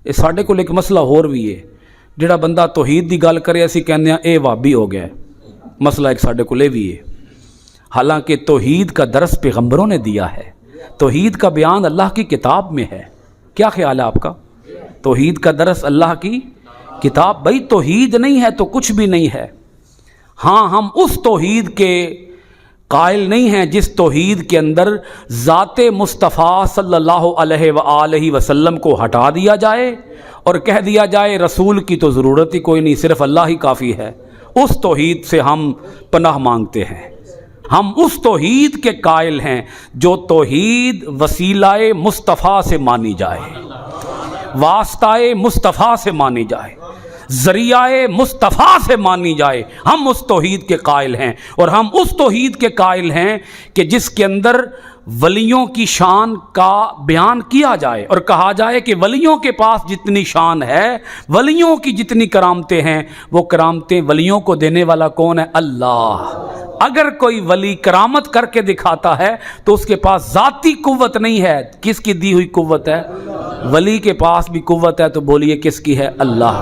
ਇਹ ਸਾਡੇ ਕੋਲ ਇੱਕ ਮਸਲਾ ਹੋਰ ਵੀ ਹੈ, ਜਿਹੜਾ ਬੰਦਾ ਤੌਹੀਦ ਦੀ ਗੱਲ ਕਰੇ ਅਸੀਂ ਕਹਿੰਦੇ ਹਾਂ ਇਹ ਵਾਬੀ ਹੋ ਗਿਆ। ਮਸਲਾ ਇੱਕ ਸਾਡੇ ਕੋਲ ਇਹ ਵੀ है, हालांकि तौहीद का दरस पैगम्बरों ने दिया है, तौहीद का बयान अल्लाह की किताब में है। क्या ख्याल है आपका? तौहीद का दरस अल्लाह की किताब, भाई तौहीद नहीं है तो कुछ भी नहीं है। हाँ, हम उस तौहीद के कायल नहीं हैं जिस तौहीद के अंदर ज़ाते मुस्तफ़ा सल्लल्लाहु अलैहि वसल्लम को हटा दिया जाए और कह दिया जाए रसूल की तो ज़रूरत ही कोई नहीं, सिर्फ अल्लाह ही काफ़ी है। उस तौहीद से हम पनाह मांगते हैं। हम उस तौहीद के कायल हैं जो तौहीद वसीलाए मुस्तफ़ा से मानी जाए, वास्ताए मुस्तफ़ा से मानी जाए, ज़रियाए मुस्तफ़ा से मानी जाए। हम उस तौहीद के कायल हैं, और हम उस तौहीद के कायल हैं कि जिसके अंदर वलियों की शान का बयान किया जाए और कहा जाए कि वलियों के पास जितनी शान है, वलियों की जितनी करामतें हैं, वो करामतें वलियों को देने वाला कौन है? अल्लाह। अगर कोई वली करामत करके दिखाता है तो उसके पास ज़ाती कुव्वत नहीं है। किसकी दी हुई कुव्वत है? वली के पास भी कुव्वत है, तो बोलिए किसकी है? अल्लाह।